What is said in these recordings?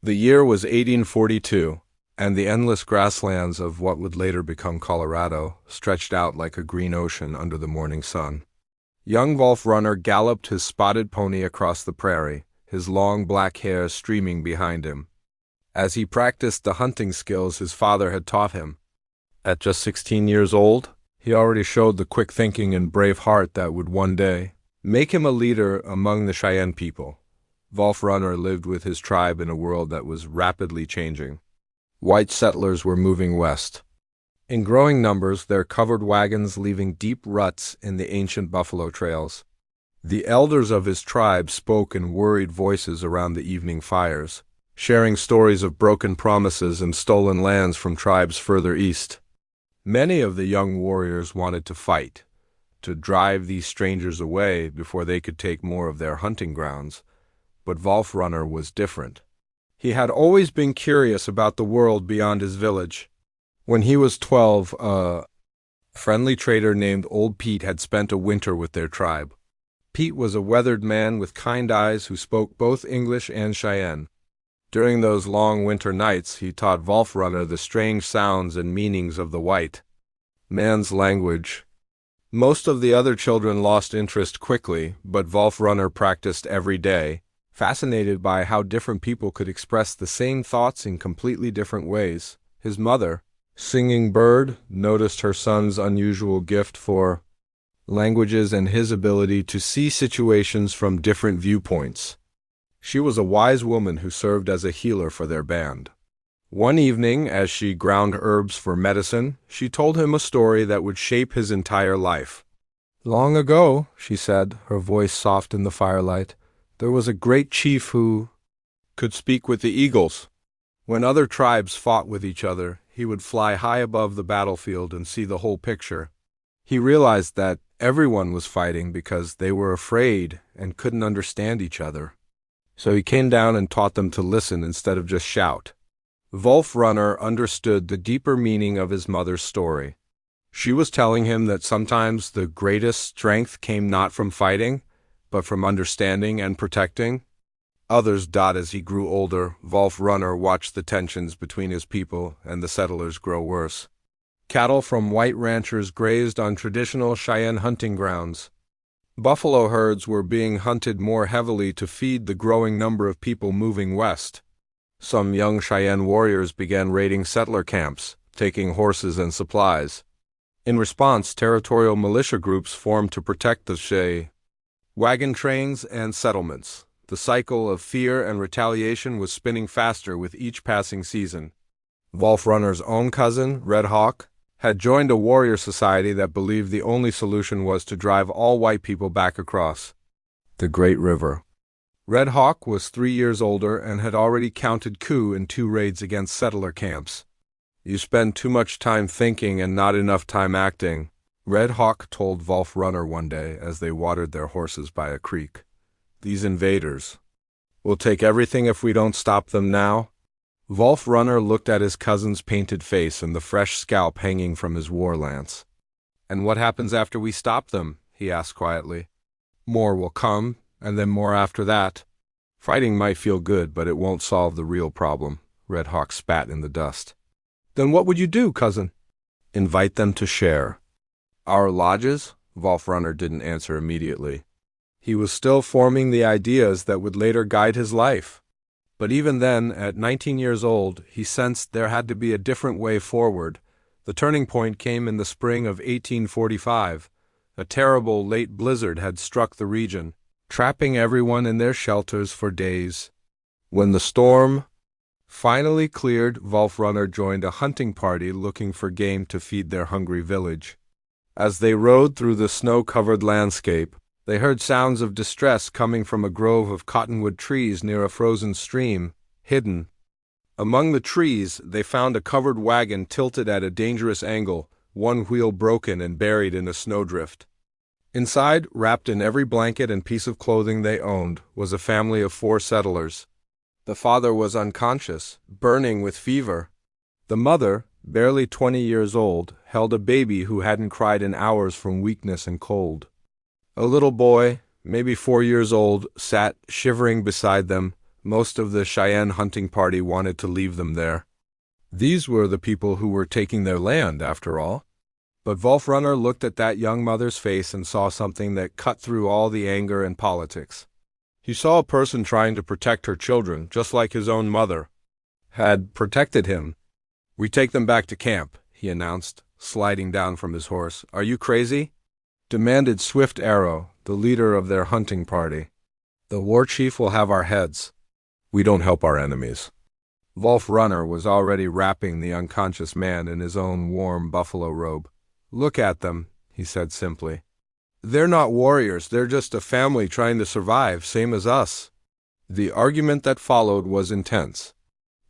The year was 1842, and the endless grasslands of what would later become Colorado stretched out like a green ocean under the morning sun. Young Wolf Runner galloped his spotted pony across the prairie, his long black hair streaming behind him, as he practiced the hunting skills his father had taught him. At just 16 years old, he already showed the quick thinking and brave heart that would one day make him a leader among the Cheyenne people. Wolf Runner lived with his tribe in a world that was rapidly changing. White settlers were moving west. In growing numbers, their covered wagons leaving deep ruts in the ancient buffalo trails. The elders of his tribe spoke in worried voices around the evening fires, sharing stories of broken promises and stolen lands from tribes further east. Many of the young warriors wanted to fight, to drive these strangers away before they could take more of their hunting grounds. But Wolf Runner was different. He had always been curious about the world beyond his village. When he was 12, a friendly trader named Old Pete had spent a winter with their tribe. Pete was a weathered man with kind eyes who spoke both English and Cheyenne. During those long winter nights, he taught Wolf Runner the strange sounds and meanings of the white man's language. Most of the other children lost interest quickly, but Wolf Runner practiced every day, fascinated by how different people could express the same thoughts in completely different ways. His mother, Singing Bird, noticed her son's unusual gift for languages and his ability to see situations from different viewpoints. She was a wise woman who served as a healer for their band. One evening, as she ground herbs for medicine, she told him a story that would shape his entire life. "Long ago," she said, her voice soft in the firelight, "there was a great chief who could speak with the eagles. When other tribes fought with each other, he would fly high above the battlefield and see the whole picture. He realized that everyone was fighting because they were afraid and couldn't understand each other. So he came down and taught them to listen instead of just shout." Wolf Runner understood the deeper meaning of his mother's story. She was telling him that sometimes the greatest strength came not from fighting, but from understanding and protecting. Others died as he grew older. Wolf Runner watched the tensions between his people and the settlers grow worse. Cattle from white ranchers grazed on traditional Cheyenne hunting grounds. Buffalo herds were being hunted more heavily to feed the growing number of people moving west. Some young Cheyenne warriors began raiding settler camps, taking horses and supplies. In response, territorial militia groups formed to protect the Cheyenne wagon trains and settlements. The cycle of fear and retaliation was spinning faster with each passing season. Wolf Runner's own cousin, Red Hawk, had joined a warrior society that believed the only solution was to drive all white people back across the Great River. Red Hawk was 3 years older and had already counted coup in 2 raids against settler camps. "You spend too much time thinking and not enough time acting," Red Hawk told Wolf Runner one day as they watered their horses by a creek. "These invaders will take everything if we don't stop them now." Wolf Runner looked at his cousin's painted face and the fresh scalp hanging from his war lance. "And what happens after we stop them?" he asked quietly. "More will come, and then more after that. Fighting might feel good, but it won't solve the real problem." Red Hawk spat in the dust. "Then what would you do, cousin?" "Invite them to share our lodges?" Wolf Runner didn't answer immediately. He was still forming the ideas that would later guide his life. But even then, at 19 years old, he sensed there had to be a different way forward. The turning point came in the spring of 1845. A terrible late blizzard had struck the region, trapping everyone in their shelters for days. When the storm finally cleared, Wolf Runner joined a hunting party looking for game to feed their hungry village. As they rode through the snow-covered landscape, they heard sounds of distress coming from a grove of cottonwood trees near a frozen stream, hidden. Among the trees, they found a covered wagon tilted at a dangerous angle, one wheel broken and buried in a snowdrift. Inside, wrapped in every blanket and piece of clothing they owned, was a family of 4 settlers. The father was unconscious, burning with fever. The mother, barely 20 years old, held a baby who hadn't cried in hours from weakness and cold. A little boy, maybe 4 years old, sat shivering beside them, Most of the Cheyenne hunting party wanted to leave them there. These were the people who were taking their land, after all. But Wolf Runner looked at that young mother's face and saw something that cut through all the anger and politics. He saw a person trying to protect her children, just like his own mother had protected him. "We take them back to camp," he announced, sliding down from his horse. "Are you crazy?" demanded Swift Arrow, the leader of their hunting party. "The war chief will have our heads. We don't help our enemies." Wolf Runner was already wrapping the unconscious man in his own warm buffalo robe. "Look at them," he said simply. "They're not warriors, they're just a family trying to survive, same as us." The argument that followed was intense.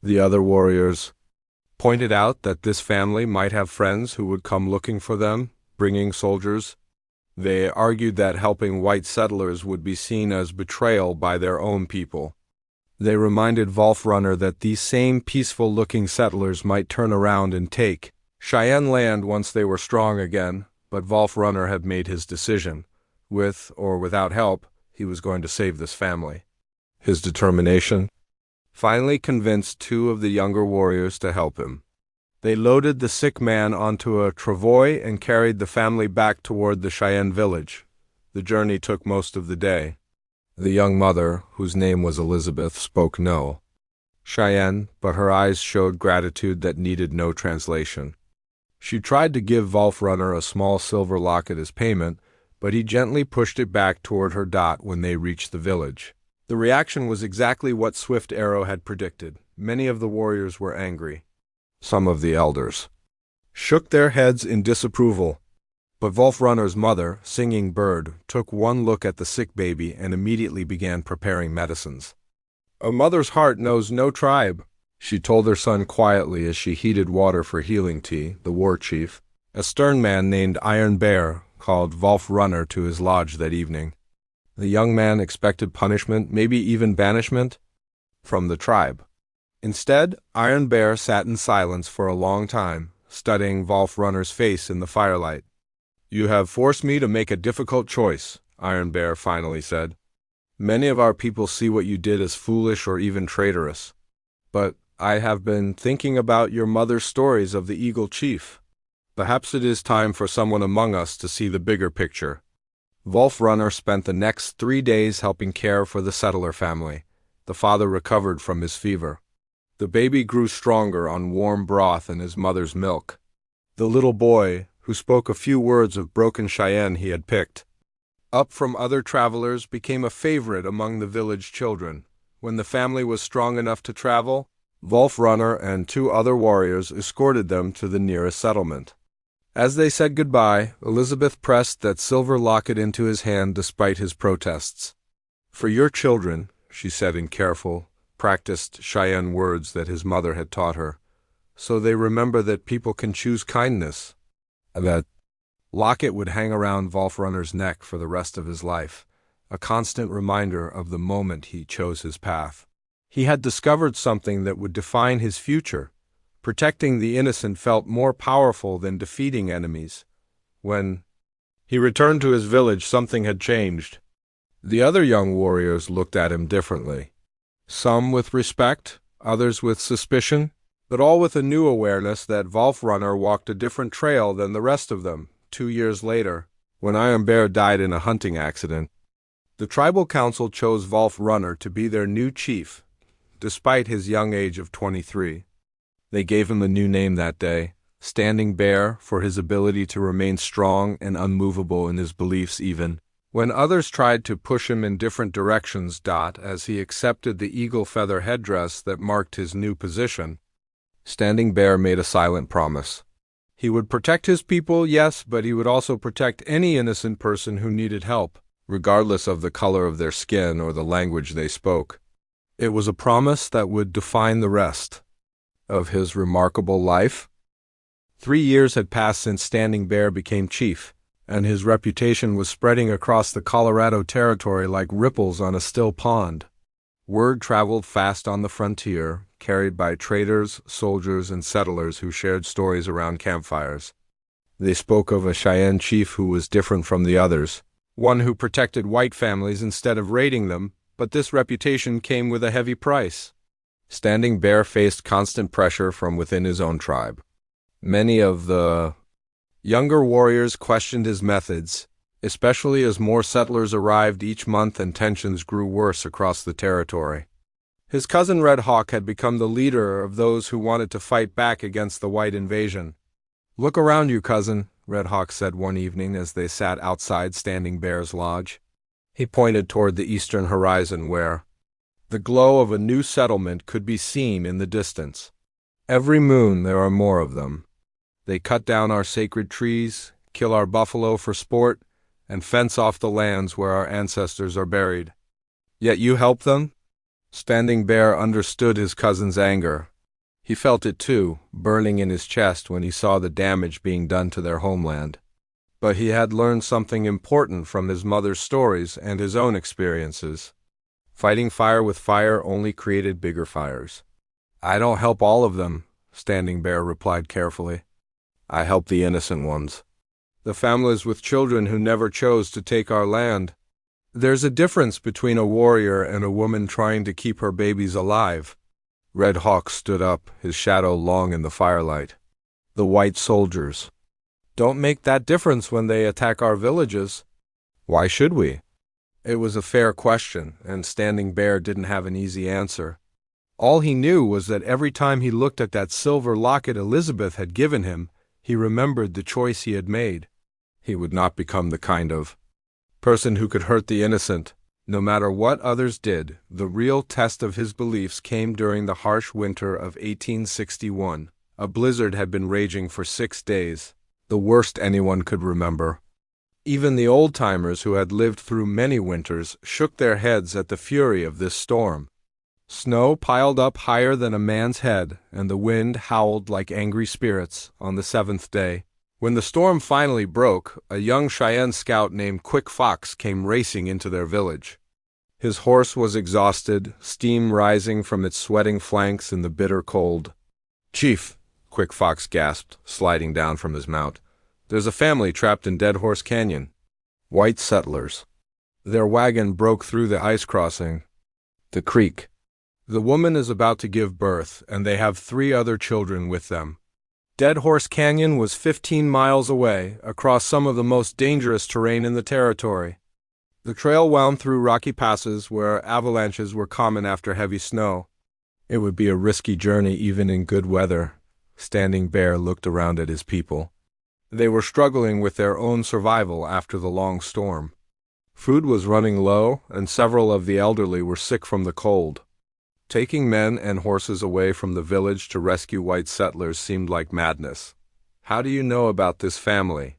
The other warriors pointed out that this family might have friends who would come looking for them, bringing soldiers. They argued that helping white settlers would be seen as betrayal by their own people. They reminded Wolf Runner that these same peaceful-looking settlers might turn around and take Cheyenne land once they were strong again, but Wolf Runner had made his decision. With or without help, he was going to save this family. His determination finally convinced two of the younger warriors to help him. They loaded the sick man onto a travois and carried the family back toward the Cheyenne village. The journey took most of the day. The young mother, whose name was Elizabeth, spoke no Cheyenne, but her eyes showed gratitude that needed no translation. She tried to give Wolf Runner a small silver locket as payment, but he gently pushed it back toward her dot when they reached the village. The reaction was exactly what Swift Arrow had predicted. Many of the warriors were angry. Some of the elders shook their heads in disapproval. But Wolf Runner's mother, Singing Bird, took one look at the sick baby and immediately began preparing medicines. "A mother's heart knows no tribe," she told her son quietly as she heated water for healing tea. The war chief, a stern man named Iron Bear, called Wolf Runner to his lodge that evening. The young man expected punishment, maybe even banishment, from the tribe. Instead, Iron Bear sat in silence for a long time, studying Wolf Runner's face in the firelight. "You have forced me to make a difficult choice," Iron Bear finally said. "Many of our people see what you did as foolish or even traitorous. But I have been thinking about your mother's stories of the Eagle Chief. Perhaps it is time for someone among us to see the bigger picture." Wolf Runner spent the next 3 days helping care for the settler family. The father recovered from his fever. The baby grew stronger on warm broth and his mother's milk. The little boy, who spoke a few words of broken Cheyenne he had picked up from other travelers, became a favorite among the village children. When the family was strong enough to travel, Wolf Runner and 2 other warriors escorted them to the nearest settlement. As they said goodbye, Elizabeth pressed that silver locket into his hand despite his protests. "For your children," she said in careful, practiced Cheyenne words that his mother had taught her, "so they remember that people can choose kindness." That locket would hang around Wolf Runner's neck for the rest of his life, a constant reminder of the moment he chose his path. He had discovered something that would define his future. Protecting the innocent felt more powerful than defeating enemies. When he returned to his village, something had changed. The other young warriors looked at him differently. Some with respect, others with suspicion, but all with a new awareness that Wolf Runner walked a different trail than the rest of them. 2 years later, when Iron Bear died in a hunting accident, the tribal council chose Wolf Runner to be their new chief, despite his young age of 23. They gave him a new name that day, Standing Bear, for his ability to remain strong and unmovable in his beliefs even when others tried to push him in different directions. As he accepted the eagle feather headdress that marked his new position, Standing Bear made a silent promise. He would protect his people, yes, but he would also protect any innocent person who needed help, regardless of the color of their skin or the language they spoke. It was a promise that would define the rest of his remarkable life. 3 years had passed since Standing Bear became chief, and his reputation was spreading across the Colorado Territory like ripples on a still pond. Word traveled fast on the frontier, carried by traders, soldiers, and settlers who shared stories around campfires. They spoke of a Cheyenne chief who was different from the others, one who protected white families instead of raiding them, but this reputation came with a heavy price. Standing Bear faced constant pressure from within his own tribe. Many of the younger warriors questioned his methods, especially as more settlers arrived each month and tensions grew worse across the territory. His cousin Red Hawk had become the leader of those who wanted to fight back against the white invasion. "Look around you, cousin," Red Hawk said one evening as they sat outside Standing Bear's lodge. He pointed toward the eastern horizon where the glow of a new settlement could be seen in the distance. "Every moon there are more of them. They cut down our sacred trees, kill our buffalo for sport, and fence off the lands where our ancestors are buried. Yet you help them?" Standing Bear understood his cousin's anger. He felt it too, burning in his chest when he saw the damage being done to their homeland. But he had learned something important from his mother's stories and his own experiences. Fighting fire with fire only created bigger fires. "I don't help all of them," Standing Bear replied carefully. "I help the innocent ones. The families with children who never chose to take our land. There's a difference between a warrior and a woman trying to keep her babies alive." Red Hawk stood up, his shadow long in the firelight. "The white soldiers don't make that difference when they attack our villages. Why should we?" It was a fair question, and Standing Bear didn't have an easy answer. All he knew was that every time he looked at that silver locket Elizabeth had given him, he remembered the choice he had made. He would not become the kind of person who could hurt the innocent, no matter what others did. The real test of his beliefs came during the harsh winter of 1861. A blizzard had been raging for 6 days, the worst anyone could remember. Even the old-timers who had lived through many winters shook their heads at the fury of this storm. Snow piled up higher than a man's head, and the wind howled like angry spirits on the 7th day. When the storm finally broke, a young Cheyenne scout named Quick Fox came racing into their village. His horse was exhausted, steam rising from its sweating flanks in the bitter cold. "Chief," Quick Fox gasped, sliding down from his mount, "there's a family trapped in Dead Horse Canyon. White settlers. Their wagon broke through the ice crossing. The creek. The woman is about to give birth, and they have 3 other children with them." Dead Horse Canyon was 15 miles away, across some of the most dangerous terrain in the territory. The trail wound through rocky passes where avalanches were common after heavy snow. It would be a risky journey even in good weather. Standing Bear looked around at his people. They were struggling with their own survival after the long storm. Food was running low, and several of the elderly were sick from the cold. Taking men and horses away from the village to rescue white settlers seemed like madness. "How do you know about this family?"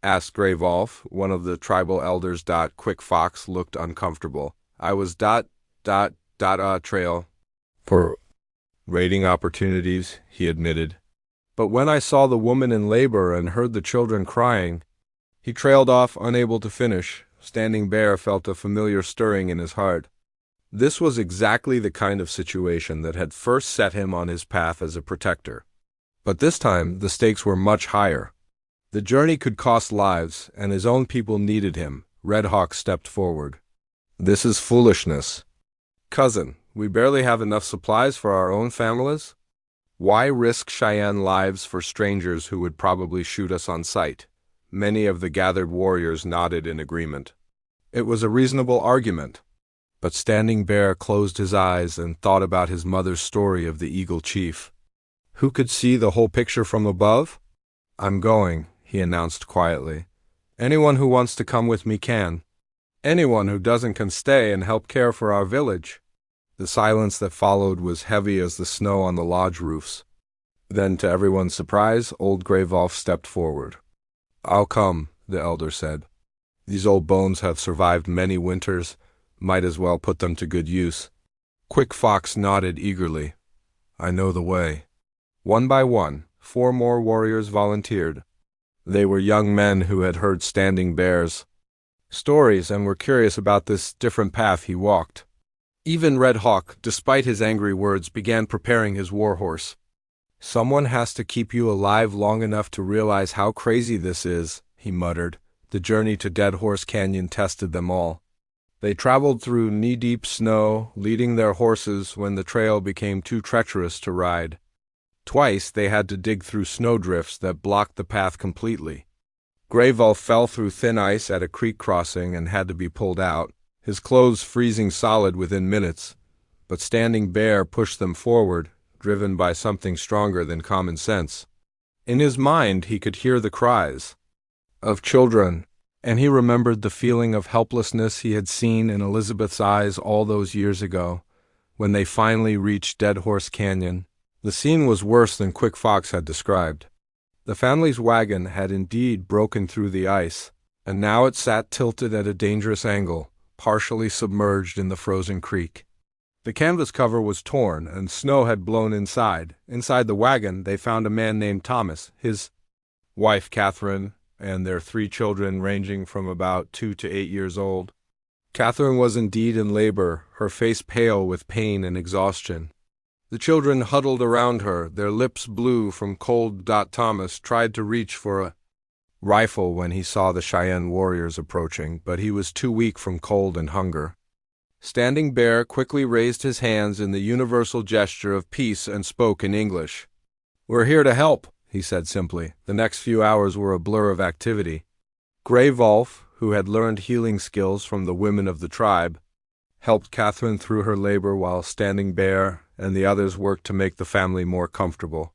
asked Gray Wolf, one of the tribal elders. Quick Fox looked uncomfortable. "I was trail for raiding opportunities," he admitted. "But when I saw the woman in labor and heard the children crying—" He trailed off, unable to finish. Standing Bear felt a familiar stirring in his heart. This was exactly the kind of situation that had first set him on his path as a protector. But this time, the stakes were much higher. The journey could cost lives, and his own people needed him. Red Hawk stepped forward. "This is foolishness. Cousin, we barely have enough supplies for our own families. Why risk Cheyenne lives for strangers who would probably shoot us on sight?" Many of the gathered warriors nodded in agreement. It was a reasonable argument. But Standing Bear closed his eyes and thought about his mother's story of the Eagle Chief. Who could see the whole picture from above? "I'm going," he announced quietly. "Anyone who wants to come with me can. Anyone who doesn't can stay and help care for our village." The silence that followed was heavy as the snow on the lodge roofs. Then, to everyone's surprise, old Gray Wolf stepped forward. "I'll come," the elder said. "These old bones have survived many winters. Might as well put them to good use." Quick Fox nodded eagerly. "I know the way." One by one, 4 more warriors volunteered. They were young men who had heard Standing Bear's stories and were curious about this different path he walked. Even Red Hawk, despite his angry words, began preparing his warhorse. "Someone has to keep you alive long enough to realize how crazy this is," he muttered. The journey to Dead Horse Canyon tested them all. They traveled through knee-deep snow, leading their horses when the trail became too treacherous to ride. Twice they had to dig through snowdrifts that blocked the path completely. Gray Wolf fell through thin ice at a creek crossing and had to be pulled out, his clothes freezing solid within minutes, but Standing Bear pushed them forward, driven by something stronger than common sense. In his mind he could hear the cries of children, and he remembered the feeling of helplessness he had seen in Elizabeth's eyes all those years ago, when they finally reached Dead Horse Canyon. The scene was worse than Quick Fox had described. The family's wagon had indeed broken through the ice, and now it sat tilted at a dangerous angle, partially submerged in the frozen creek. The canvas cover was torn, and snow had blown inside. Inside the wagon, they found a man named Thomas, his wife Catherine, and their 3 children ranging from about 2 to 8 years old. Catherine was indeed in labor, her face pale with pain and exhaustion. The children huddled around her, their lips blue from cold. Thomas tried to reach for a rifle when he saw the Cheyenne warriors approaching, but he was too weak from cold and hunger. Standing Bear quickly raised his hands in the universal gesture of peace and spoke in English. "We're here to help," he said simply. The next few hours were a blur of activity. Gray Wolf, who had learned healing skills from the women of the tribe, helped Catherine through her labor while Standing Bear and the others worked to make the family more comfortable.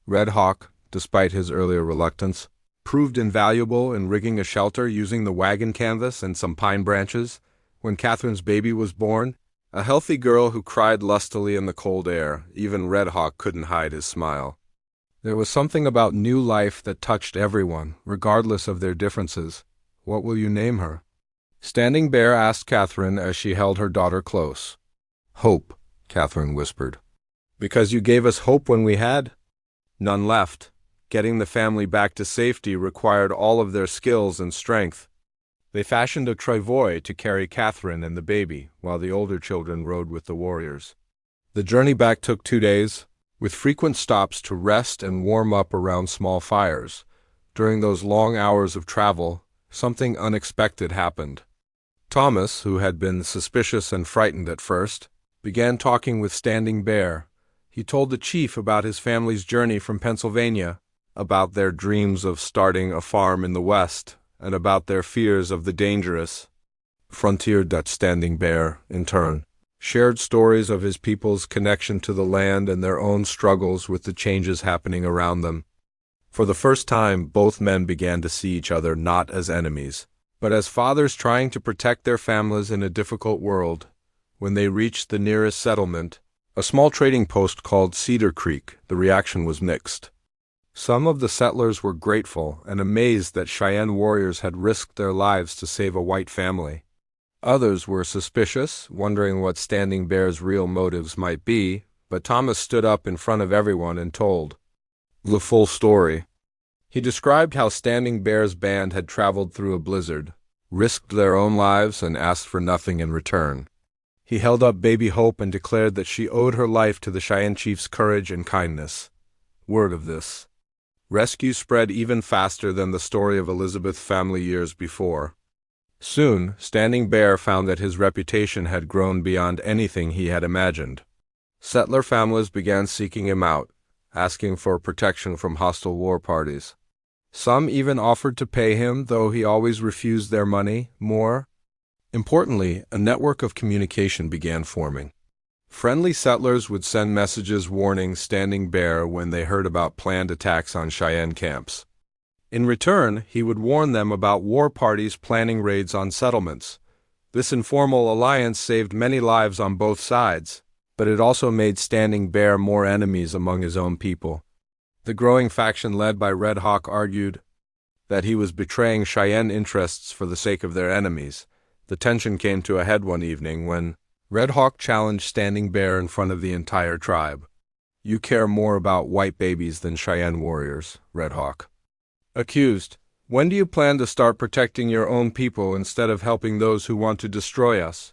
Red Hawk, despite his earlier reluctance, proved invaluable in rigging a shelter using the wagon canvas and some pine branches. When Catherine's baby was born, a healthy girl who cried lustily in the cold air, even Red Hawk couldn't hide his smile. There was something about new life that touched everyone, regardless of their differences. "What will you name her?" Standing Bear asked Catherine as she held her daughter close. "Hope," Catherine whispered. "Because you gave us hope when we had none left. Getting the family back to safety required all of their skills and strength." They fashioned a travois to carry Catherine and the baby, while the older children rode with the warriors. The journey back took 2 days, with frequent stops to rest and warm up around small fires. During those long hours of travel, something unexpected happened. Thomas, who had been suspicious and frightened at first, began talking with Standing Bear. He told the chief about his family's journey from Pennsylvania, about their dreams of starting a farm in the West, and about their fears of the dangerous frontier. Standing Bear, in turn, shared stories of his people's connection to the land and their own struggles with the changes happening around them. For the first time, both men began to see each other not as enemies, but as fathers trying to protect their families in a difficult world. When they reached the nearest settlement, a small trading post called Cedar Creek, the reaction was mixed. Some of the settlers were grateful and amazed that Cheyenne warriors had risked their lives to save a white family. Others were suspicious, wondering what Standing Bear's real motives might be, but Thomas stood up in front of everyone and told the full story. He described how Standing Bear's band had traveled through a blizzard, risked their own lives, and asked for nothing in return. He held up baby Hope and declared that she owed her life to the Cheyenne chief's courage and kindness. Word of this rescue spread even faster than the story of Elizabeth's family years before. Soon, Standing Bear found that his reputation had grown beyond anything he had imagined. Settler families began seeking him out, asking for protection from hostile war parties. Some even offered to pay him, though he always refused their money. More importantly, a network of communication began forming. Friendly settlers would send messages warning Standing Bear when they heard about planned attacks on Cheyenne camps. In return, he would warn them about war parties planning raids on settlements. This informal alliance saved many lives on both sides, but it also made Standing Bear more enemies among his own people. The growing faction led by Red Hawk argued that he was betraying Cheyenne interests for the sake of their enemies. The tension came to a head one evening when Red Hawk challenged Standing Bear in front of the entire tribe. "You care more about white babies than Cheyenne warriors," Red Hawk accused. "When do you plan to start protecting your own people instead of helping those who want to destroy us?"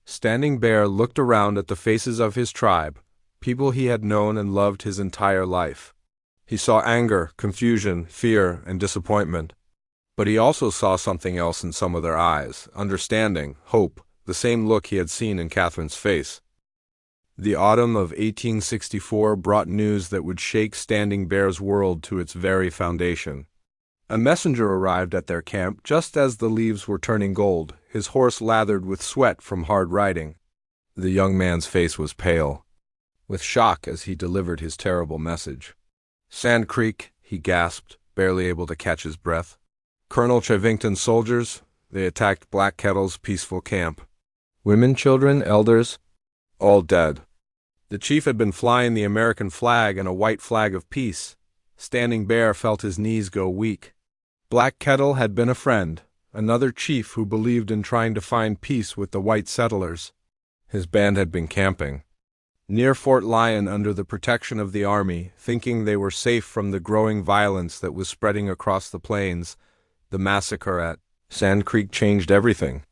Standing Bear looked around at the faces of his tribe, people he had known and loved his entire life. He saw anger, confusion, fear, and disappointment. But he also saw something else in some of their eyes: understanding, hope, the same look he had seen in Catherine's face. The autumn of 1864 brought news that would shake Standing Bear's world to its very foundation. A messenger arrived at their camp just as the leaves were turning gold, his horse lathered with sweat from hard riding. The young man's face was pale, with shock as he delivered his terrible message. "Sand Creek," he gasped, barely able to catch his breath. "Colonel Chevington's soldiers, they attacked Black Kettle's peaceful camp. Women, children, elders, all dead." The chief had been flying the American flag and a white flag of peace. Standing Bear felt his knees go weak. Black Kettle had been a friend, another chief who believed in trying to find peace with the white settlers. His band had been camping near Fort Lyon under the protection of the army, thinking they were safe from the growing violence that was spreading across the plains. The massacre at Sand Creek changed everything.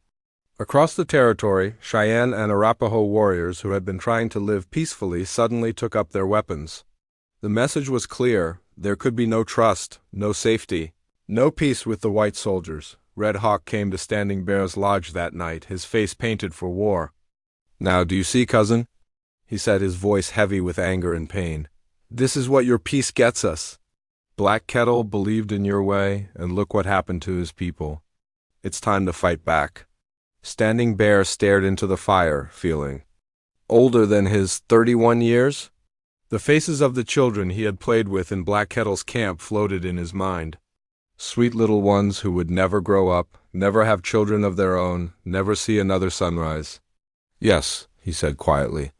Across the territory, Cheyenne and Arapaho warriors who had been trying to live peacefully suddenly took up their weapons. The message was clear: there could be no trust, no safety, no peace with the white soldiers. Red Hawk came to Standing Bear's lodge that night, his face painted for war. "Now, do you see, cousin?" he said, his voice heavy with anger and pain. "This is what your peace gets us. Black Kettle believed in your way, and look what happened to his people. It's time to fight back." Standing Bear stared into the fire, feeling older than his 31 years. The faces of the children he had played with in Black Kettle's camp floated in his mind. Sweet little ones who would never grow up, never have children of their own, never see another sunrise. "Yes," he said quietly.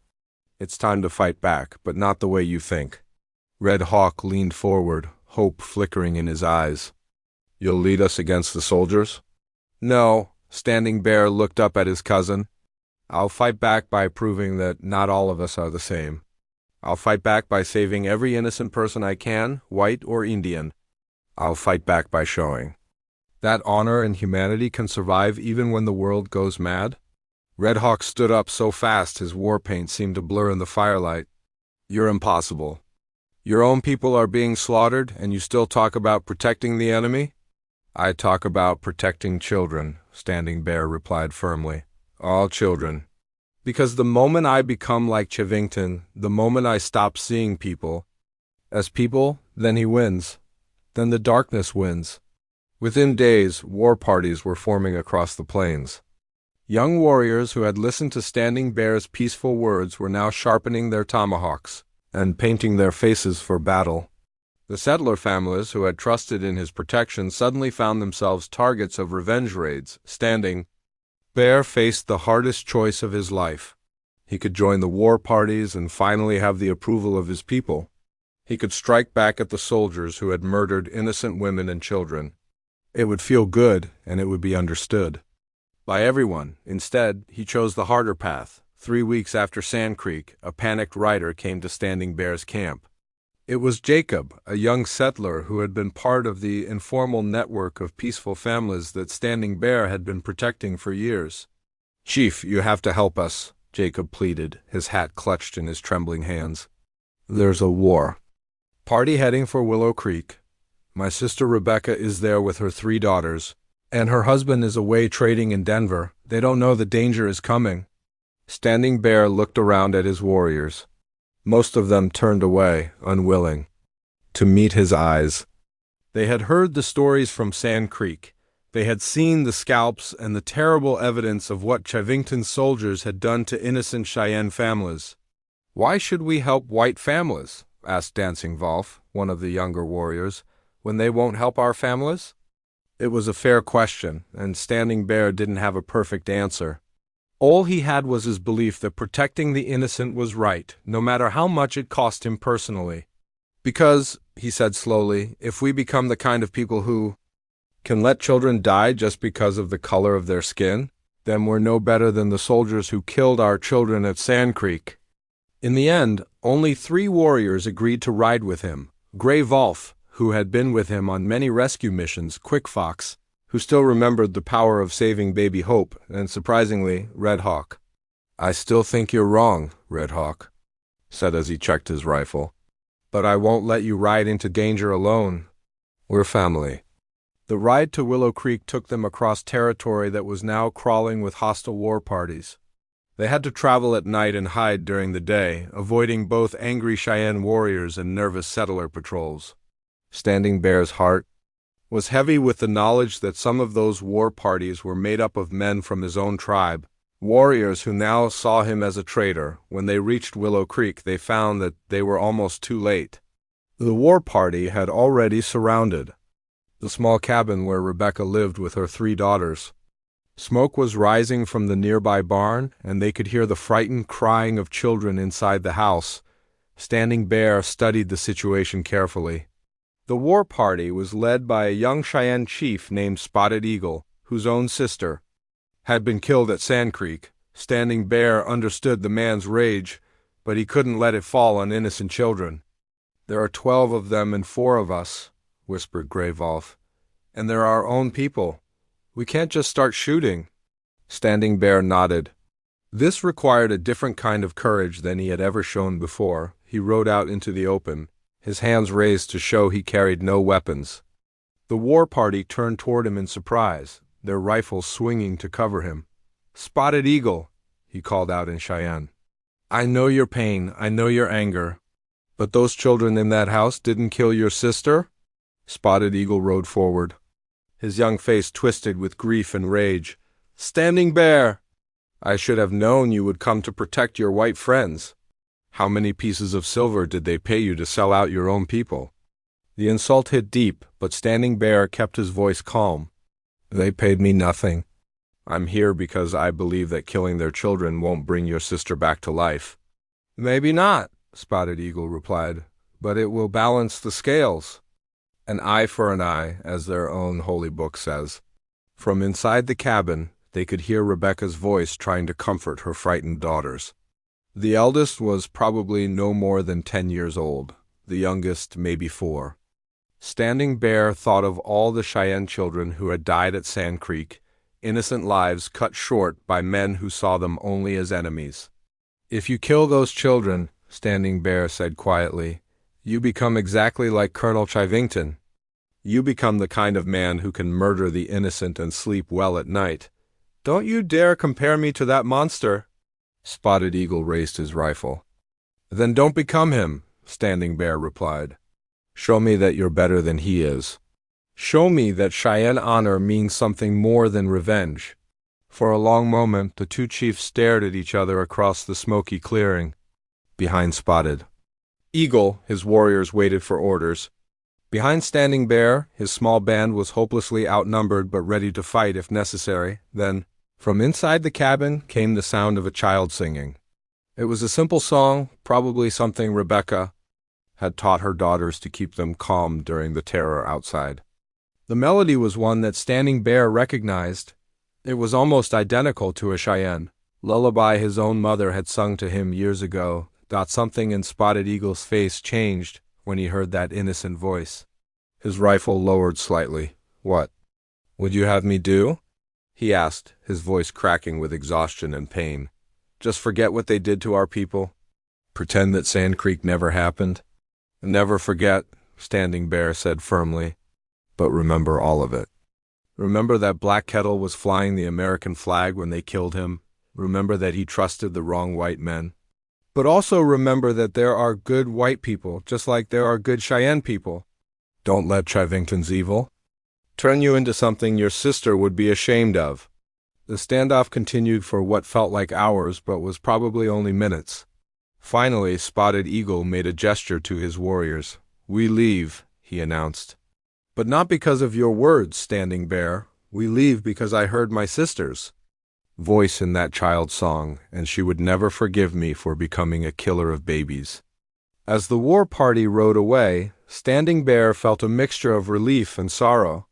"It's time to fight back, but not the way you think." Red Hawk leaned forward, hope flickering in his eyes. "You'll lead us against the soldiers?" "No." Standing Bear looked up at his cousin. "I'll fight back by proving that not all of us are the same. I'll fight back by saving every innocent person I can, white or Indian. I'll fight back by showing that honor and humanity can survive even when the world goes mad." Red Hawk stood up so fast his war paint seemed to blur in the firelight. "You're impossible. Your own people are being slaughtered, and you still talk about protecting the enemy?" "I talk about protecting children," Standing Bear replied firmly. "All children. Because the moment I become like Chevington, the moment I stop seeing people as people, then he wins. Then the darkness wins." Within days, war parties were forming across the plains. Young warriors who had listened to Standing Bear's peaceful words were now sharpening their tomahawks and painting their faces for battle. The settler families who had trusted in his protection suddenly found themselves targets of revenge raids. Standing Bear faced the hardest choice of his life. He could join the war parties and finally have the approval of his people. He could strike back at the soldiers who had murdered innocent women and children. It would feel good, and it would be understood by everyone. Instead, he chose the harder path. 3 weeks after Sand Creek, a panicked rider came to Standing Bear's camp. It was Jacob, a young settler who had been part of the informal network of peaceful families that Standing Bear had been protecting for years. "Chief, you have to help us," Jacob pleaded, his hat clutched in his trembling hands. "There's a war. Party heading for Willow Creek. My sister Rebecca is there with her 3 daughters, and her husband is away trading in Denver. They don't know the danger is coming." Standing Bear looked around at his warriors. Most of them turned away, unwilling to meet his eyes. They had heard the stories from Sand Creek. They had seen the scalps and the terrible evidence of what Chevington's soldiers had done to innocent Cheyenne families. "Why should we help white families?" asked Dancing Wolf, one of the younger warriors, "when they won't help our families?" It was a fair question, and Standing Bear didn't have a perfect answer. All he had was his belief that protecting the innocent was right, no matter how much it cost him personally. "Because," he said slowly, "if we become the kind of people who can let children die just because of the color of their skin, then we're no better than the soldiers who killed our children at Sand Creek." In the end, only 3 warriors agreed to ride with him: Gray Wolf, who had been with him on many rescue missions, Quick Fox, who still remembered the power of saving baby Hope, and surprisingly, Red Hawk. "I still think you're wrong," Red Hawk said as he checked his rifle. "But I won't let you ride into danger alone. We're family." The ride to Willow Creek took them across territory that was now crawling with hostile war parties. They had to travel at night and hide during the day, avoiding both angry Cheyenne warriors and nervous settler patrols. Standing Bear's heart was heavy with the knowledge that some of those war parties were made up of men from his own tribe, warriors who now saw him as a traitor. When they reached Willow Creek, they found that they were almost too late. The war party had already surrounded the small cabin where Rebecca lived with her 3 daughters. Smoke was rising from the nearby barn, and they could hear the frightened crying of children inside the house. Standing Bear studied the situation carefully. The war party was led by a young Cheyenne chief named Spotted Eagle, whose own sister had been killed at Sand Creek. Standing Bear understood the man's rage, but he couldn't let it fall on innocent children. "There are 12 of them and 4 of us," whispered Gray Wolf, "and they're our own people. We can't just start shooting." Standing Bear nodded. This required a different kind of courage than he had ever shown before. He rode out into the open, his hands raised to show he carried no weapons. The war party turned toward him in surprise, their rifles swinging to cover him. "Spotted Eagle," he called out in Cheyenne. "I know your pain, I know your anger. But those children in that house didn't kill your sister?" Spotted Eagle rode forward, his young face twisted with grief and rage. "Standing Bear, I should have known you would come to protect your white friends. How many pieces of silver did they pay you to sell out your own people?" The insult hit deep, but Standing Bear kept his voice calm. "They paid me nothing. I'm here because I believe that killing their children won't bring your sister back to life." "Maybe not," Spotted Eagle replied, "but it will balance the scales. An eye for an eye, as their own holy book says." From inside the cabin, they could hear Rebecca's voice trying to comfort her frightened daughters. The eldest was probably no more than 10 years old, the youngest maybe 4. Standing Bear thought of all the Cheyenne children who had died at Sand Creek, innocent lives cut short by men who saw them only as enemies. "If you kill those children," Standing Bear said quietly, "you become exactly like Colonel Chivington. You become the kind of man who can murder the innocent and sleep well at night. Don't you dare compare me to that monster." Spotted Eagle raised his rifle. "Then don't become him," Standing Bear replied. "Show me that you're better than he is. Show me that Cheyenne honor means something more than revenge." For a long moment, the 2 chiefs stared at each other across the smoky clearing. Behind Spotted Eagle, his warriors waited for orders. Behind Standing Bear, his small band was hopelessly outnumbered but ready to fight if necessary. Then, from inside the cabin came the sound of a child singing. It was a simple song, probably something Rebecca had taught her daughters to keep them calm during the terror outside. The melody was one that Standing Bear recognized. It was almost identical to a Cheyenne lullaby his own mother had sung to him years ago. Something in Spotted Eagle's face changed when he heard that innocent voice. His rifle lowered slightly. "What would you have me do?" he asked, his voice cracking with exhaustion and pain. "Just forget what they did to our people? Pretend that Sand Creek never happened?" "Never forget," Standing Bear said firmly, "but remember all of it. Remember that Black Kettle was flying the American flag when they killed him. Remember that he trusted the wrong white men. But also remember that there are good white people, just like there are good Cheyenne people. Don't let Chivington's evil turn you into something your sister would be ashamed of." The standoff continued for what felt like hours, but was probably only minutes. Finally, Spotted Eagle made a gesture to his warriors. "We leave," he announced. "But not because of your words, Standing Bear. We leave because I heard my sister's voice in that child's song, and she would never forgive me for becoming a killer of babies." As the war party rode away, Standing Bear felt a mixture of relief and sorrow.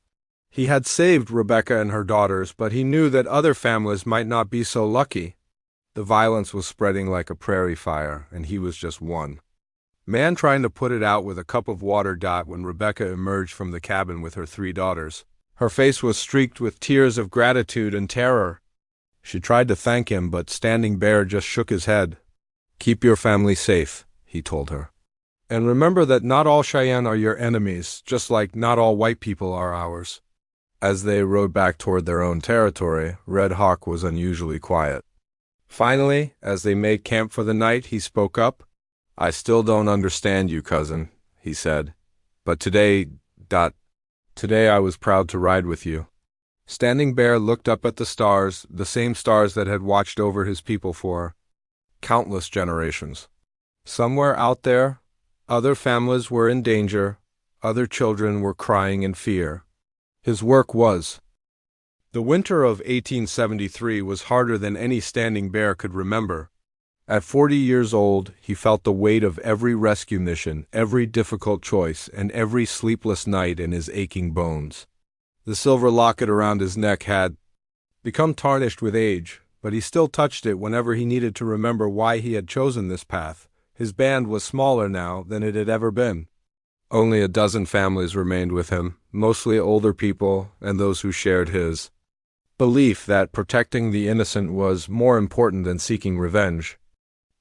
He had saved Rebecca and her daughters, but he knew that other families might not be so lucky. The violence was spreading like a prairie fire, and he was just one man trying to put it out with a cup of water. When Rebecca emerged from the cabin with her 3 daughters, her face was streaked with tears of gratitude and terror. She tried to thank him, but Standing Bear just shook his head. "Keep your family safe," he told her. "And remember that not all Cheyenne are your enemies, just like not all white people are ours." As they rode back toward their own territory, Red Hawk was unusually quiet. Finally, as they made camp for the night, he spoke up. "I still don't understand you, cousin," he said. "But today I was proud to ride with you." Standing Bear looked up at the stars, the same stars that had watched over his people for countless generations. Somewhere out there, other families were in danger, other children were crying in fear. His work was. The winter of 1873 was harder than any Standing Bear could remember. At 40 years old, he felt the weight of every rescue mission, every difficult choice, and every sleepless night in his aching bones. The silver locket around his neck had become tarnished with age, but he still touched it whenever he needed to remember why he had chosen this path. His band was smaller now than it had ever been. Only a dozen families remained with him, mostly older people and those who shared his belief that protecting the innocent was more important than seeking revenge.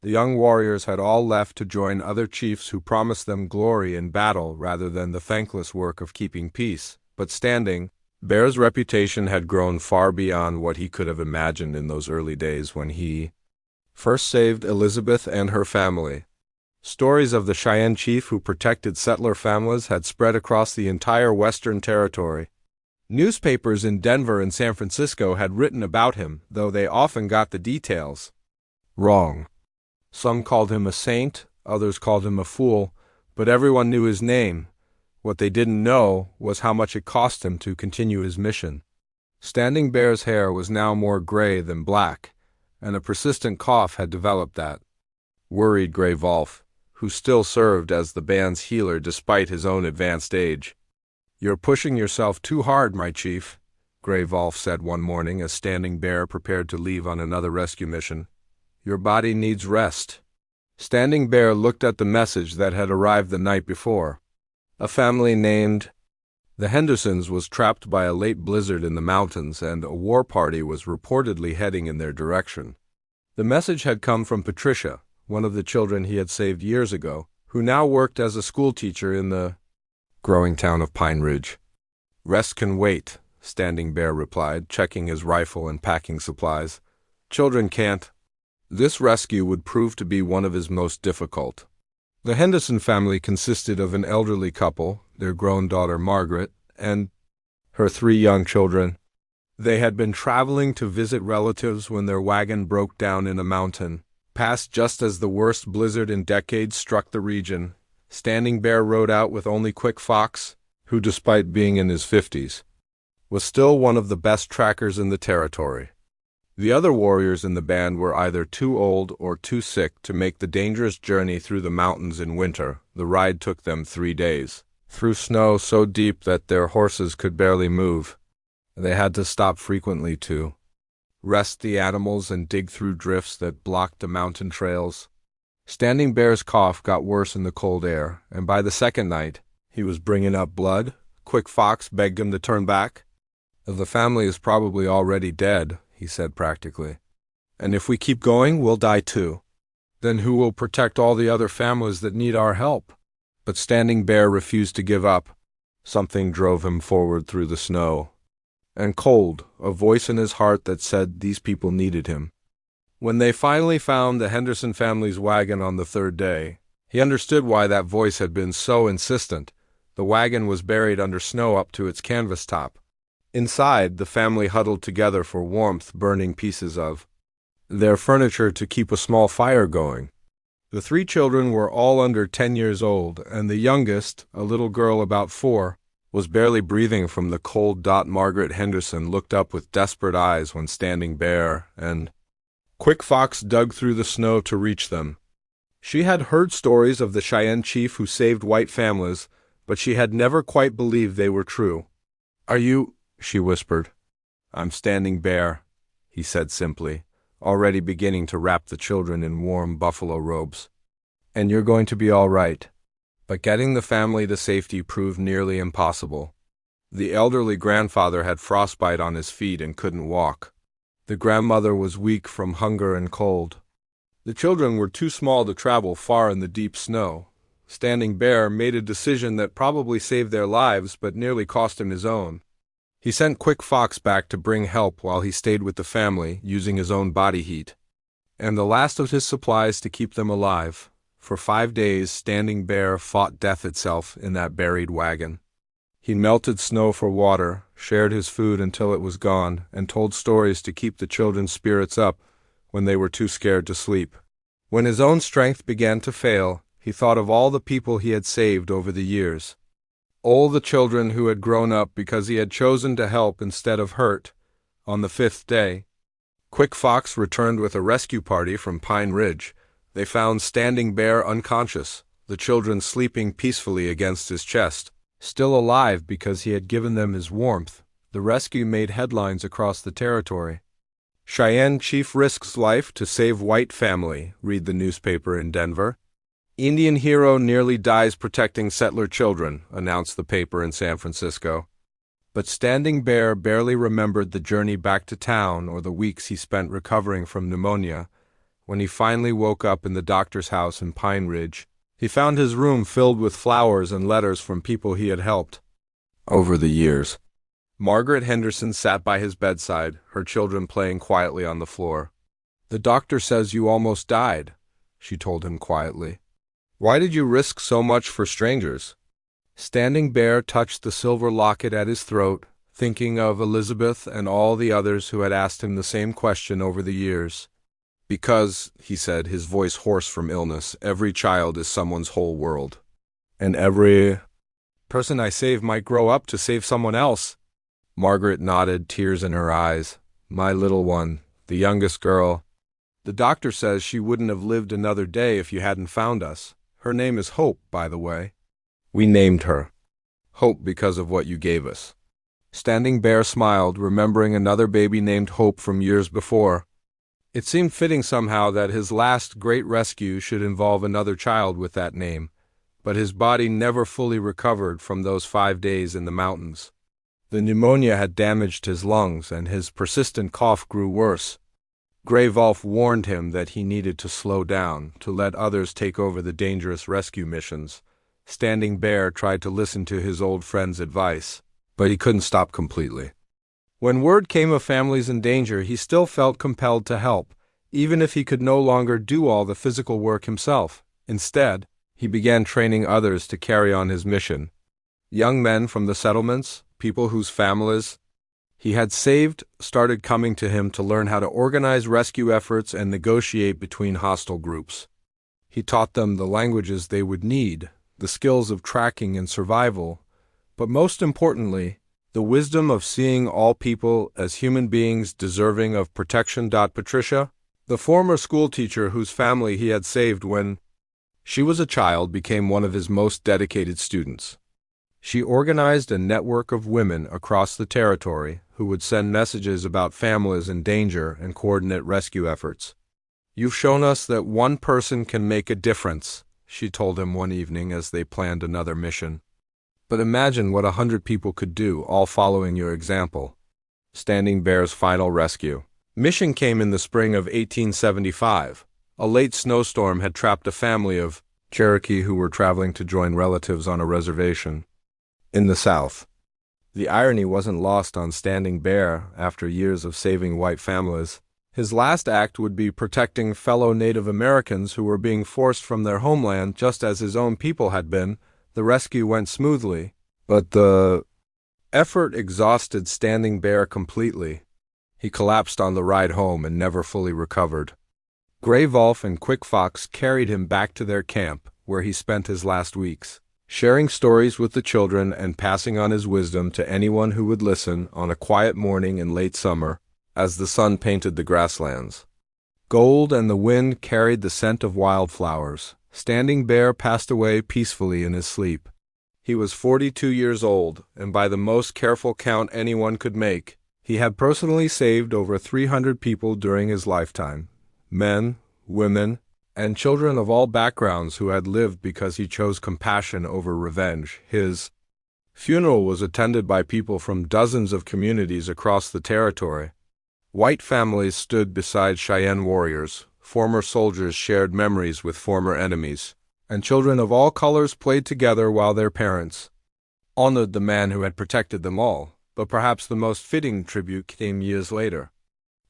The young warriors had all left to join other chiefs who promised them glory in battle rather than the thankless work of keeping peace. But Standing Bear's reputation had grown far beyond what he could have imagined in those early days when he first saved Elizabeth and her family. Stories of the Cheyenne chief who protected settler families had spread across the entire Western Territory. Newspapers in Denver and San Francisco had written about him, though they often got the details wrong. Some called him a saint, others called him a fool, but everyone knew his name. What they didn't know was how much it cost him to continue his mission. Standing Bear's hair was now more gray than black, and a persistent cough had developed that worried Gray Wolf, who still served as the band's healer despite his own advanced age. "You're pushing yourself too hard, my chief," Gray Wolf said one morning as Standing Bear prepared to leave on another rescue mission. "Your body needs rest." Standing Bear looked at the message that had arrived the night before. A family named the Hendersons was trapped by a late blizzard in the mountains, and a war party was reportedly heading in their direction. The message had come from Patricia, one of the children he had saved years ago, who now worked as a schoolteacher in the growing town of Pine Ridge. "Rest can wait," Standing Bear replied, checking his rifle and packing supplies. "Children can't." This rescue would prove to be one of his most difficult. The Henderson family consisted of an elderly couple, their grown daughter Margaret, and her 3 young children. They had been traveling to visit relatives when their wagon broke down in a mountain pass just as the worst blizzard in decades struck the region. Standing Bear rode out with only Quick Fox, who, despite being in his 50s, was still one of the best trackers in the territory. The other warriors in the band were either too old or too sick to make the dangerous journey through the mountains in winter. The ride took them 3 days, through snow so deep that their horses could barely move. They had to stop frequently to rest the animals and dig through drifts that blocked the mountain trails. Standing Bear's cough got worse in the cold air, and by the second night, he was bringing up blood. Quick Fox begged him to turn back. "The family is probably already dead," he said practically. "And if we keep going, we'll die too. Then who will protect all the other families that need our help?" But Standing Bear refused to give up. Something drove him forward through the snow and cold, a voice in his heart that said these people needed him. When they finally found the Henderson family's wagon on the 3rd day, he understood why that voice had been so insistent. The wagon was buried under snow up to its canvas top. Inside, the family huddled together for warmth, burning pieces of their furniture to keep a small fire going. The 3 children were all under 10 years old, and the youngest, a little girl about 4, was barely breathing from the cold. Margaret Henderson looked up with desperate eyes when Standing Bear and Quick Fox dug through the snow to reach them. She had heard stories of the Cheyenne chief who saved white families, but she had never quite believed they were true. "Are you?" she whispered. "I'm Standing Bear," he said simply, already beginning to wrap the children in warm buffalo robes. "And you're going to be all right." But getting the family to safety proved nearly impossible. The elderly grandfather had frostbite on his feet and couldn't walk. The grandmother was weak from hunger and cold. The children were too small to travel far in the deep snow. Standing Bear made a decision that probably saved their lives but nearly cost him his own. He sent Quick Fox back to bring help while he stayed with the family, using his own body heat and the last of his supplies to keep them alive. For 5 days, Standing Bear fought death itself in that buried wagon. He melted snow for water, shared his food until it was gone, and told stories to keep the children's spirits up when they were too scared to sleep. When his own strength began to fail, he thought of all the people he had saved over the years. All the children who had grown up because he had chosen to help instead of hurt. On the 5th day, Quick Fox returned with a rescue party from Pine Ridge. They found Standing Bear unconscious, the children sleeping peacefully against his chest. Still alive because he had given them his warmth, the rescue made headlines across the territory. Cheyenne chief risks life to save white family, read the newspaper in Denver. Indian hero nearly dies protecting settler children, announced the paper in San Francisco. But Standing Bear barely remembered the journey back to town or the weeks he spent recovering from pneumonia. When he finally woke up in the doctor's house in Pine Ridge, he found his room filled with flowers and letters from people he had helped over the years. Margaret Henderson sat by his bedside, her children playing quietly on the floor. "The doctor says you almost died," she told him quietly. "Why did you risk so much for strangers?" Standing Bear touched the silver locket at his throat, thinking of Elizabeth and all the others who had asked him the same question over the years. "Because," he said, his voice hoarse from illness, "every child is someone's whole world. And every person I save might grow up to save someone else." Margaret nodded, tears in her eyes. "My little one, the youngest girl. The doctor says she wouldn't have lived another day if you hadn't found us. Her name is Hope, by the way. We named her Hope because of what you gave us." Standing Bear smiled, remembering another baby named Hope from years before. It seemed fitting somehow that his last great rescue should involve another child with that name, but his body never fully recovered from those 5 days in the mountains. The pneumonia had damaged his lungs, and his persistent cough grew worse. Gray Wolf warned him that he needed to slow down, to let others take over the dangerous rescue missions. Standing Bear tried to listen to his old friend's advice, but he couldn't stop completely. When word came of families in danger, he still felt compelled to help, even if he could no longer do all the physical work himself. Instead, he began training others to carry on his mission. Young men from the settlements, people whose families he had saved, started coming to him to learn how to organize rescue efforts and negotiate between hostile groups. He taught them the languages they would need, the skills of tracking and survival, but most importantly, the wisdom of seeing all people as human beings deserving of protection. Patricia, the former schoolteacher whose family he had saved when she was a child, became one of his most dedicated students. She organized a network of women across the territory who would send messages about families in danger and coordinate rescue efforts. "You've shown us that one person can make a difference," she told him one evening as they planned another mission. "But imagine what 100 people could do, all following your example." Standing Bear's final rescue mission came in the spring of 1875. A late snowstorm had trapped a family of Cherokee who were traveling to join relatives on a reservation in the South. The irony wasn't lost on Standing Bear after years of saving white families. His last act would be protecting fellow Native Americans who were being forced from their homeland just as his own people had been. The rescue went smoothly, but the effort exhausted Standing Bear completely. He collapsed on the ride home and never fully recovered. Gray Wolf and Quick Fox carried him back to their camp, where he spent his last weeks, sharing stories with the children and passing on his wisdom to anyone who would listen. On a quiet morning in late summer, as the sun painted the grasslands gold and the wind carried the scent of wildflowers, Standing Bear passed away peacefully in his sleep. He was 42 years old, and by the most careful count anyone could make, he had personally saved over 300 people during his lifetime, men, women, and children of all backgrounds who had lived because he chose compassion over revenge. His funeral was attended by people from dozens of communities across the territory. White families stood beside Cheyenne warriors, former soldiers shared memories with former enemies, and children of all colors played together while their parents honored the man who had protected them all. but perhaps the most fitting tribute came years later.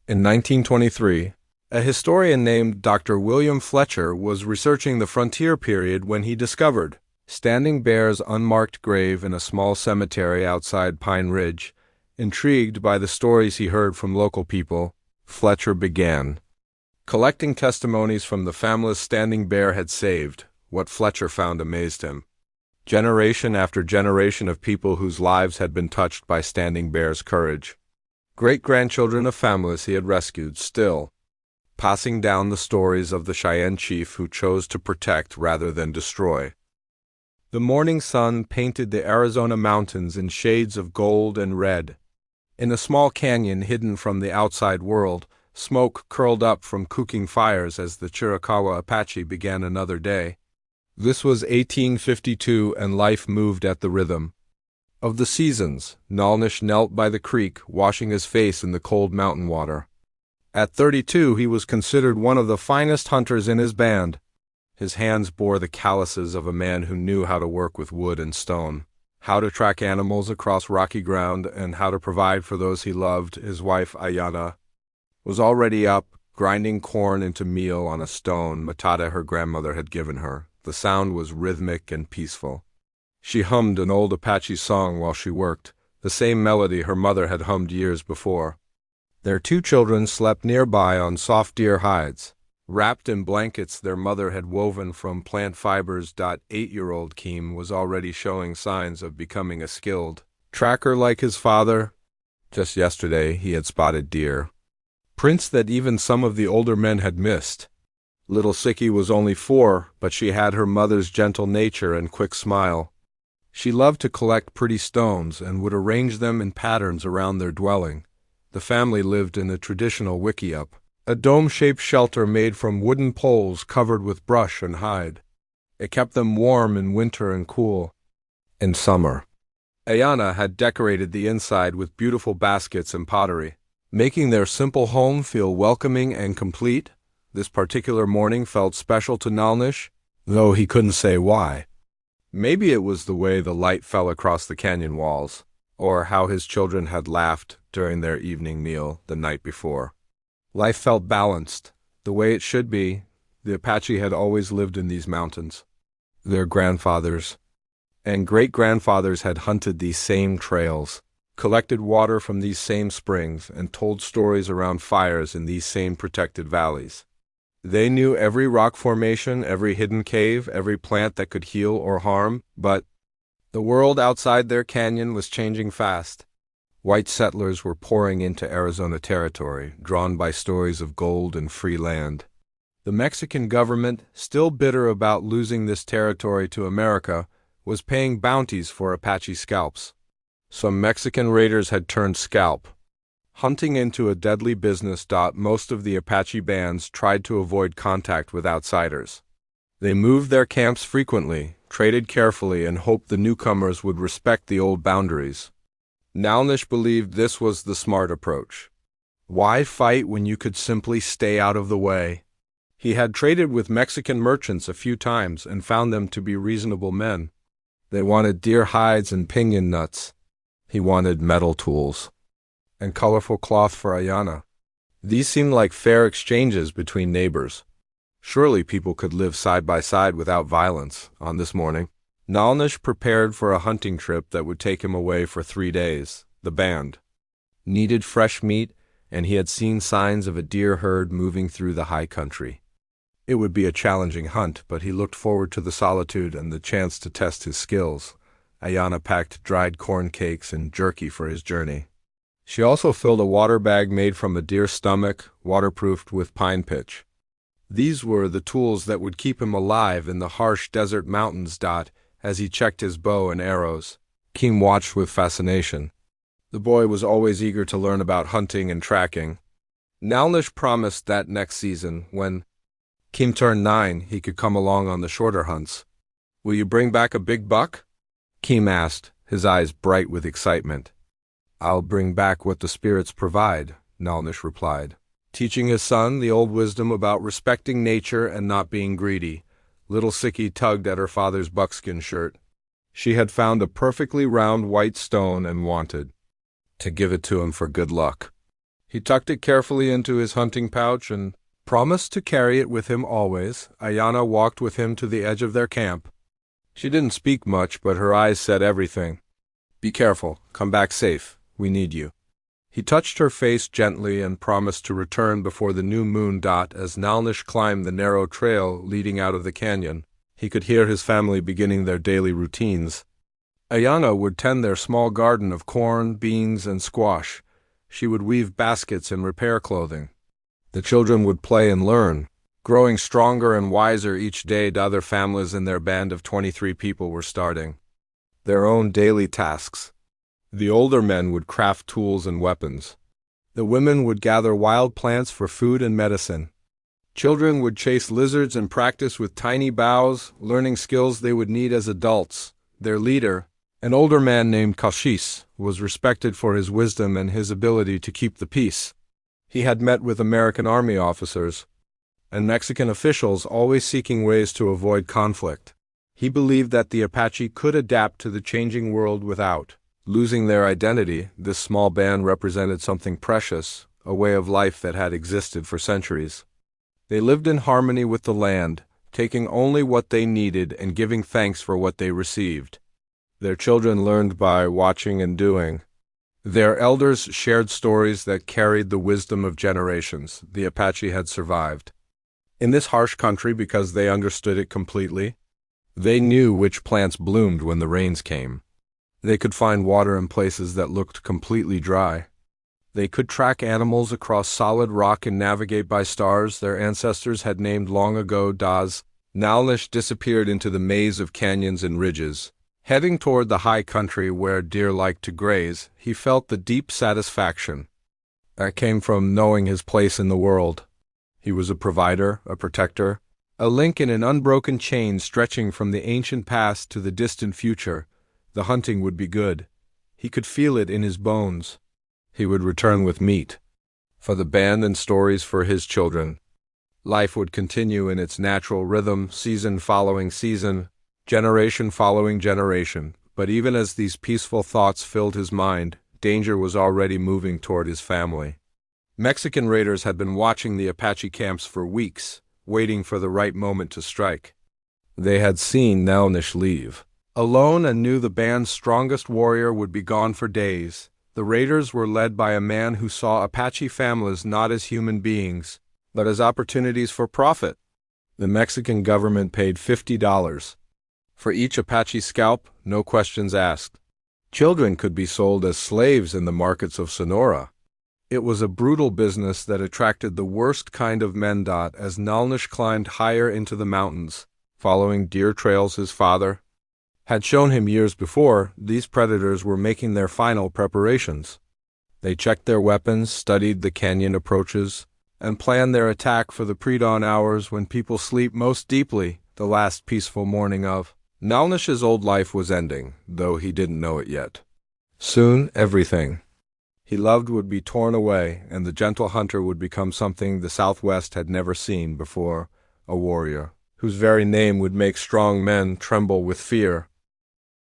In 1923, a historian named Dr. William Fletcher was researching the frontier period when he discovered Standing Bear's unmarked grave in a small cemetery outside Pine Ridge. Intrigued by the stories he heard from local people, Fletcher began collecting testimonies from the families Standing Bear had saved. What Fletcher found amazed him. Generation after generation of people whose lives had been touched by Standing Bear's courage. Great-grandchildren of families he had rescued, still passing down the stories of the Cheyenne chief who chose to protect rather than destroy. The morning sun painted the Arizona mountains in shades of gold and red. In a small canyon hidden from the outside world, smoke curled up from cooking fires as the Chiricahua Apache began another day. This was 1852, and life moved at the rhythm of the seasons. Nalnish knelt by the creek, washing his face in the cold mountain water. At 32, he was considered one of the finest hunters in his band. His hands bore the calluses of a man who knew how to work with wood and stone, how to track animals across rocky ground, and how to provide for those he loved. His wife, Ayana, was already up, grinding corn into meal on a stone matata her grandmother had given her. The sound was rhythmic and peaceful. She hummed an old Apache song while she worked, the same melody her mother had hummed years before. Their 2 children slept nearby on soft deer hides, wrapped in blankets their mother had woven from plant fibers. 8-year-old Keem was already showing signs of becoming a skilled tracker like his father. Just yesterday he had spotted deer, prints that even some of the older men had missed. Little Siki was only 4, but she had her mother's gentle nature and quick smile. She loved to collect pretty stones and would arrange them in patterns around their dwelling. The family lived in a traditional wickiup, a dome-shaped shelter made from wooden poles covered with brush and hide. It kept them warm in winter and cool in summer. Ayana had decorated the inside with beautiful baskets and pottery, making their simple home feel welcoming and complete. This particular morning felt special to Nalnish, though he couldn't say why. Maybe it was the way the light fell across the canyon walls, or how his children had laughed during their evening meal the night before. Life felt balanced, the way it should be. The Apache had always lived in these mountains. Their grandfathers and great-grandfathers had hunted these same trails, collected water from these same springs, and told stories around fires in these same protected valleys. They knew every rock formation, every hidden cave, every plant that could heal or harm, but the world outside their canyon was changing fast. White settlers were pouring into Arizona territory, drawn by stories of gold and free land. The Mexican government, still bitter about losing this territory to America, was paying bounties for Apache scalps. Some Mexican raiders had turned scalp hunting into a deadly business. Most of the Apache bands tried to avoid contact with outsiders. They moved their camps frequently, traded carefully, and hoped the newcomers would respect the old boundaries. Nalnish believed this was the smart approach. Why fight when you could simply stay out of the way? He had traded with Mexican merchants a few times and found them to be reasonable men. They wanted deer hides and piñon nuts. He wanted metal tools and colorful cloth for Ayana. These seemed like fair exchanges between neighbors. Surely people could live side by side without violence. On this morning, Nalnish prepared for a hunting trip that would take him away for 3 days. The band needed fresh meat, and he had seen signs of a deer herd moving through the high country. It would be a challenging hunt, but he looked forward to the solitude and the chance to test his skills. Ayana packed dried corn cakes and jerky for his journey. She also filled a water bag made from a deer's stomach, waterproofed with pine pitch. These were the tools that would keep him alive in the harsh desert mountains. As he checked his bow and arrows, Keem watched with fascination. The boy was always eager to learn about hunting and tracking. Nalnish promised that next season, when Keem turned 9, he could come along on the shorter hunts. "Will you bring back a big buck?" Keem asked, his eyes bright with excitement. "I'll bring back what the spirits provide," Nalnish replied, teaching his son the old wisdom about respecting nature and not being greedy. Little Siki tugged at her father's buckskin shirt. She had found a perfectly round white stone and wanted to give it to him for good luck. He tucked it carefully into his hunting pouch and promised to carry it with him always. Ayana walked with him to the edge of their camp. She didn't speak much, but her eyes said everything. "Be careful. Come back safe. We need you." He touched her face gently and promised to return before the new moon. As Nalnish climbed the narrow trail leading out of the canyon, he could hear his family beginning their daily routines. Ayana would tend their small garden of corn, beans, and squash. She would weave baskets and repair clothing. The children would play and learn, growing stronger and wiser each day. Other families in their band of 23 people were starting their own daily tasks. The older men would craft tools and weapons. The women would gather wild plants for food and medicine. Children would chase lizards and practice with tiny boughs, learning skills they would need as adults. Their leader, an older man named Kashis, was respected for his wisdom and his ability to keep the peace. He had met with American Army officers and Mexican officials, always seeking ways to avoid conflict. He believed that the Apache could adapt to the changing world without losing their identity. This small band represented something precious, a way of life that had existed for centuries. They lived in harmony with the land, taking only what they needed and giving thanks for what they received. Their children learned by watching and doing. Their elders shared stories that carried the wisdom of generations. The Apache had survived in this harsh country because they understood it completely. They knew which plants bloomed when the rains came. They could find water in places that looked completely dry. They could track animals across solid rock and navigate by stars their ancestors had named long ago. Nalnish disappeared into the maze of canyons and ridges. Heading toward the high country where deer liked to graze, he felt the deep satisfaction that came from knowing his place in the world. He was a provider, a protector, a link in an unbroken chain stretching from the ancient past to the distant future. The hunting would be good. He could feel it in his bones. He would return with meat for the band and stories for his children. Life would continue in its natural rhythm, season following season, generation following generation. But even as these peaceful thoughts filled his mind, danger was already moving toward his family. Mexican raiders had been watching the Apache camps for weeks, waiting for the right moment to strike. They had seen Nalnish leave alone and knew the band's strongest warrior would be gone for days. The raiders were led by a man who saw Apache families not as human beings, but as opportunities for profit. The Mexican government paid $50 for each Apache scalp, no questions asked. Children could be sold as slaves in the markets of Sonora. It was a brutal business that attracted the worst kind of men. As Nalnish climbed higher into the mountains, following deer trails his father had shown him years before, these predators were making their final preparations. They checked their weapons, studied the canyon approaches, and planned their attack for the pre-dawn hours when people sleep most deeply. The last peaceful morning of Nalnish's old life was ending, though he didn't know it yet. Soon, everything he loved would be torn away, and the gentle hunter would become something the Southwest had never seen before, a warrior whose very name would make strong men tremble with fear.